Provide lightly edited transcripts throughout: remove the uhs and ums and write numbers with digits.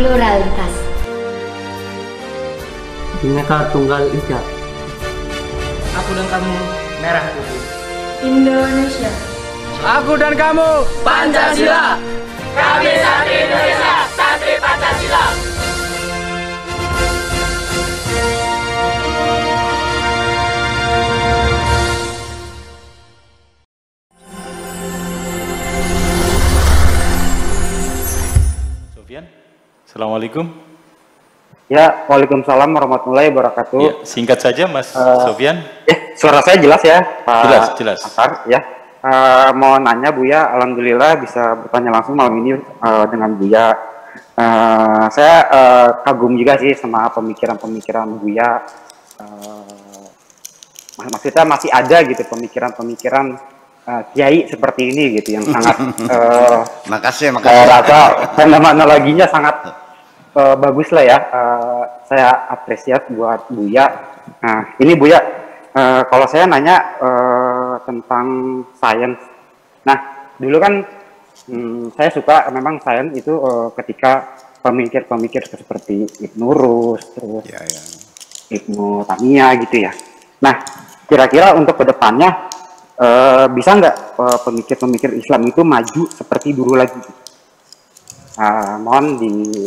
pluralitas. Bhinneka Tunggal Ika. Aku dan kamu merah putih. Indonesia. Aku dan kamu Pancasila. Kami Santri Indonesia, Santri Pancasila. Sofyan, Assalamualaikum. Ya, waalaikumsalam warahmatullahi wabarakatuh. Ya, singkat saja Mas Sofyan. Ya, suara saya jelas ya, Pak Jelas. Ansar, ya. Mau nanya Buya, alhamdulillah bisa bertanya langsung malam ini dengan Buya. Saya kagum juga sih sama pemikiran-pemikiran Buya. Maksudnya masih ada gitu pemikiran-pemikiran kiai seperti ini gitu yang sangat makasih. rasa fenomenologinya sangat bagus lah ya. Saya apresiat buat Buya. Nah, ini Buya, kalau saya nanya tentang sains. Nah, dulu kan saya suka memang sains itu ketika pemikir-pemikir seperti Ibnu Rus, terus Ibnu Taimiyah gitu ya. Nah, kira-kira untuk kedepannya bisa nggak pemikir-pemikir Islam itu maju seperti dulu lagi? Mohon dibantu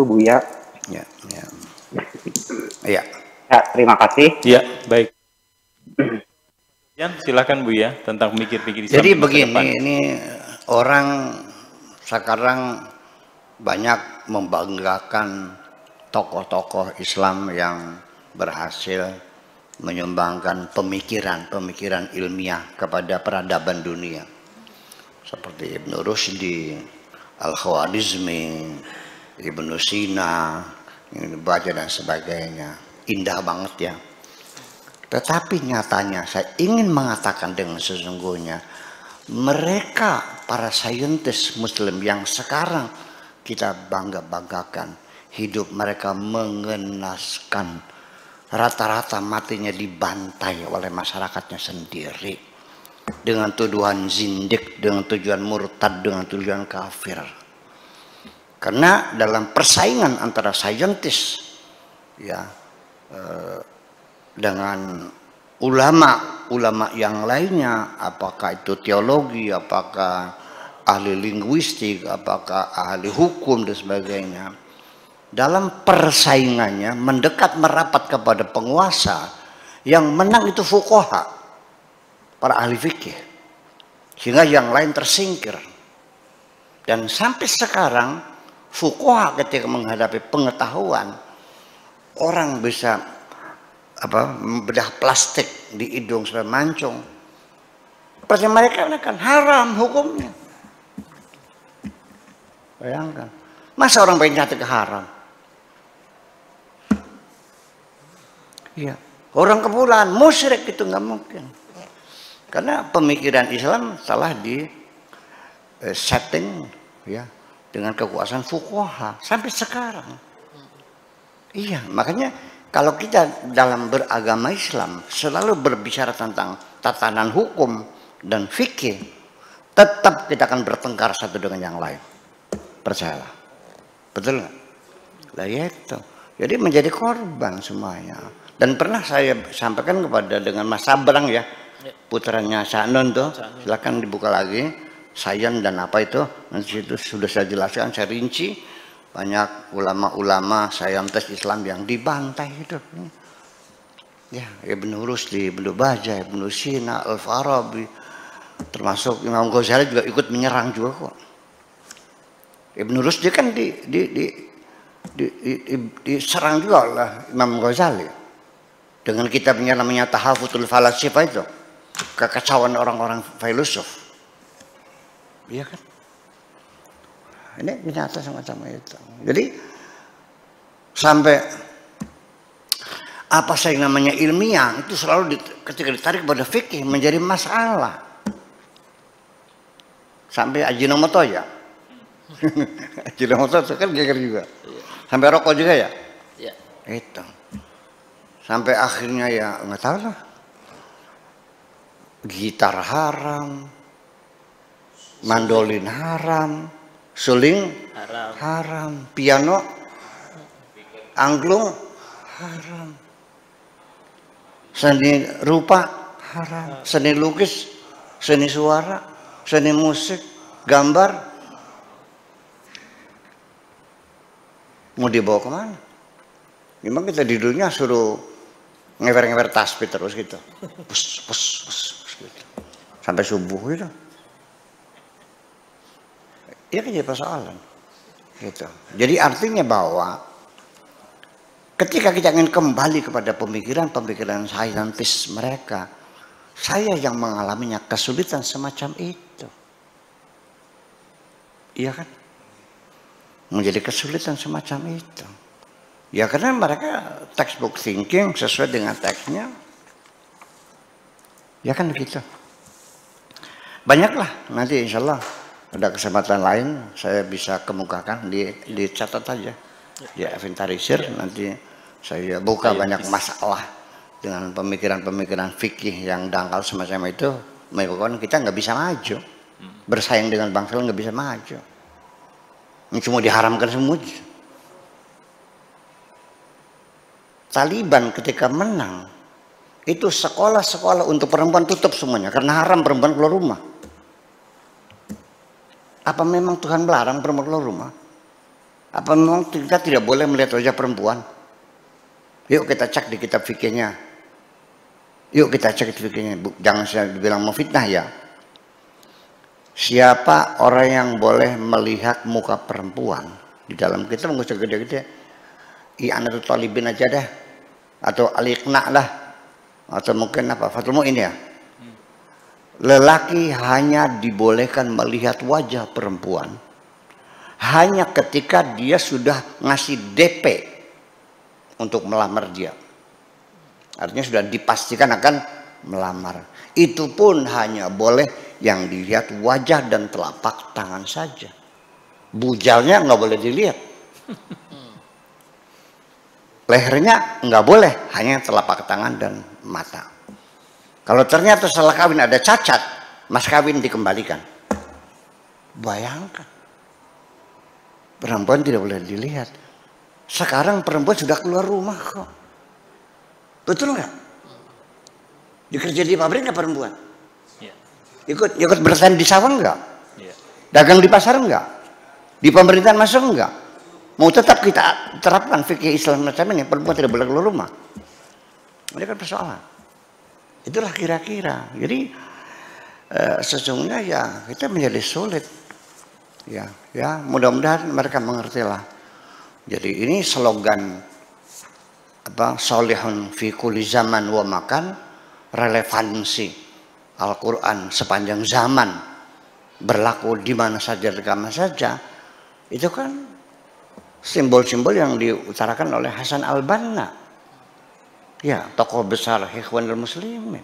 Buya. Ya. Ya, terima kasih. Ya, baik. Silakan Bu ya tentang mikir-mikir Islam. Jadi begini, ini orang sekarang banyak membanggakan tokoh-tokoh Islam yang berhasil menyumbangkan pemikiran ilmiah kepada peradaban dunia. Seperti Ibnu Rushdi, Al-Khwarizmi, Ibnu Sina, Ibnu Bajjah dan sebagainya. Indah banget ya. Tetapi nyatanya saya ingin mengatakan dengan sesungguhnya, mereka para saintis Muslim yang sekarang kita bangga-banggakan, hidup mereka mengenaskan, rata-rata matinya dibantai oleh masyarakatnya sendiri dengan tuduhan zindik, dengan tujuan murtad, dengan tujuan kafir. Karena dalam persaingan antara saintis ya dengan ulama yang lainnya, apakah itu teologi, apakah ahli linguistik, apakah ahli hukum dan sebagainya, dalam persaingannya mendekat merapat kepada penguasa, yang menang itu fuqaha, para ahli fikih, sehingga yang lain tersingkir. Dan sampai sekarang fuqaha ketika menghadapi pengetahuan, orang bisa bedah plastik di hidung supaya mancung, pasti mereka kan haram hukumnya. Bayangkan, masa orang pengen nyate ke haram? Iya, orang kepulaan musyrik itu nggak mungkin, karena pemikiran Islam telah di setting ya dengan kekuasaan fuqaha sampai sekarang. Iya, makanya kalau kita dalam beragama Islam selalu berbicara tentang tatanan hukum dan fikih, tetap kita akan bertengkar satu dengan yang lain. Percayalah. Betul nggak? Lah ya itu. Jadi menjadi korban semuanya. Dan pernah saya sampaikan kepada dengan Mas Sabrang ya, putranya Sa'nun tuh, silakan dibuka lagi. Sains dan apa itu, nanti itu sudah saya jelaskan, saya rinci. Banyak ulama-ulama saintis Islam yang dibantai itu. Ya, Ibnu Rushdi, Ibnu Bajjah, Ibnu Sina, Al-Farabi, termasuk Imam Ghazali juga ikut menyerang juga kok. Ibnu Rushdi kan diserang juga oleh Imam Ghazali dengan kitabnya namanya Tahafutul Falasifah itu, kekacauan orang-orang filosof. Iya kan? Ini nyata semacam itu. Jadi sampai apa sih yang namanya ilmiah itu selalu ketika ditarik pada fikih menjadi masalah. Sampai Ajinomoto ya. Ajinomoto kan geger juga. Sampai rokok juga ya. Iya. Itu. Sampai akhirnya ya nggak tahu lah. Gitar haram, mandolin haram, suling haram, piano, angklung haram, seni rupa haram, seni lukis, seni suara, seni musik, gambar, mau dibawa kemana? Memang kita di dunia suruh ngewer-ngewer tasbih terus gitu, pus, pus, pus, pus, gitu. Sampai subuh gitu. Ini kan jadi persoalan. Gitu. Jadi artinya bahwa ketika kita ingin kembali kepada pemikiran-pemikiran saintis mereka, saya yang mengalaminya kesulitan semacam itu. Iya kan? Menjadi kesulitan semacam itu. Ya karena mereka textbook thinking sesuai dengan teksnya. Ya kan begitu. Banyaklah nanti insya Allah ada kesempatan lain saya bisa kemukakan, dicatat aja. Ya inventarisir nanti saya buka banyak masalah dengan pemikiran-pemikiran fikih yang dangkal semacam itu. Menyebabkan kita nggak bisa maju. Bersaing dengan bangsa nggak bisa maju. Ini cuma diharamkan semua. Taliban ketika menang itu sekolah-sekolah untuk perempuan tutup semuanya karena haram perempuan keluar rumah. Apa memang Tuhan melarang perempuan keluar rumah? Apa memang kita tidak boleh melihat wajah perempuan? Yuk kita cek di kitab fikihnya. Yuk kita cek di fikihnya. Jangan saya bilang mau fitnah ya. Siapa orang yang boleh melihat muka perempuan di dalam kitab nggak usah gede-gede. I'anatul talibin aja deh, atau al-iqna lah, atau mungkin apa Fatul Mu'in ya. Lelaki hanya dibolehkan melihat wajah perempuan hanya ketika dia sudah ngasih DP untuk melamar dia. Artinya sudah dipastikan akan melamar. Itu pun hanya boleh yang dilihat wajah dan telapak tangan saja. Bujalnya nggak boleh dilihat. Lehernya nggak boleh, hanya telapak tangan dan mata. Kalau ternyata setelah kawin ada cacat, mas kawin dikembalikan. Bayangkan, perempuan tidak boleh dilihat. Sekarang perempuan sudah keluar rumah kok. Betul nggak? Dikerja di pabrik nggak perempuan? Ikut bertani di sawah nggak? Dagang di pasar nggak? Di pemerintahan masuk nggak? Mau tetap kita terapkan fikih Islam macam ini, perempuan tidak boleh keluar rumah. Ini kan persoalan. Itulah kira-kira. Jadi sesungguhnya ya kita menjadi sulit. Ya mudah-mudahan mereka mengertilah. Jadi ini slogan apa? Solihun fi kulli zaman wa makan, relevansi Al-Quran sepanjang zaman, berlaku di mana saja, di mana saja. Itu kan simbol-simbol yang diutarakan oleh Hasan al-Banna, ya tokoh besar Ikhwanul Muslimin,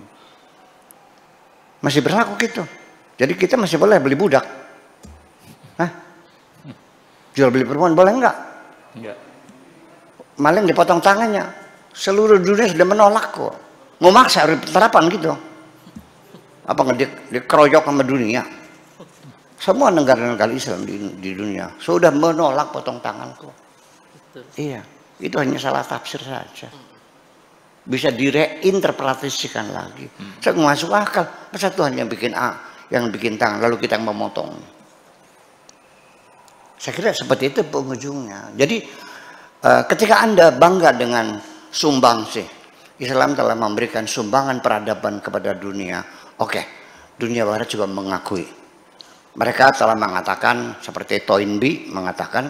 masih berlaku gitu. Jadi kita masih boleh beli budak, jual beli perempuan boleh enggak? Enggak. Maling dipotong tangannya, seluruh dunia sudah menolak kok. Mau maksa harus terapan gitu, apa nggak dikeroyok sama dunia? Semua negara-negara Islam di dunia sudah menolak potong tanganku. Iya, itu hanya salah tafsir saja. Bisa direinterpretasikan lagi. Saya nggak masuk akal. Masa Tuhan yang bikin yang bikin tangan, lalu kita yang memotong. Saya kira seperti itu penghujungnya. Jadi ketika Anda bangga dengan sumbangsih, Islam telah memberikan sumbangan peradaban kepada dunia. Oke, dunia barat juga mengakui. Mereka telah mengatakan, seperti Toynbee mengatakan,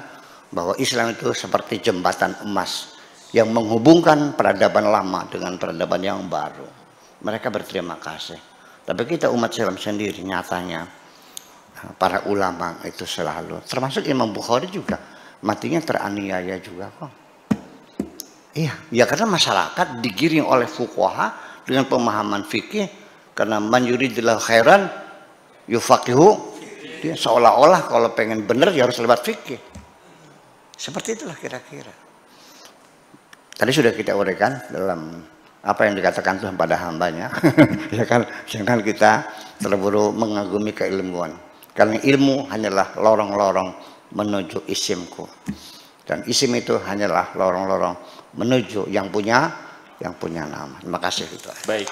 bahwa Islam itu seperti jembatan emas yang menghubungkan peradaban lama dengan peradaban yang baru. Mereka berterima kasih. Tapi kita umat Islam sendiri nyatanya, para ulama itu selalu, termasuk Imam Bukhari juga, matinya teraniaya juga kok. Iya, ya karena masyarakat digiring oleh fuqaha dengan pemahaman fikih, karena man yuridillahu khairan yufaqihu. Dia seolah-olah kalau pengen benar ya harus lewat fikih. Seperti itulah kira-kira. Tadi sudah kita uraikan dalam apa yang dikatakan Tuhan pada hambanya. Ya kan, jangan kita terburu mengagumi keilmuan. Karena ilmu hanyalah lorong-lorong menuju isimku. Dan isim itu hanyalah lorong-lorong menuju yang punya nama. Terima kasih. Baik.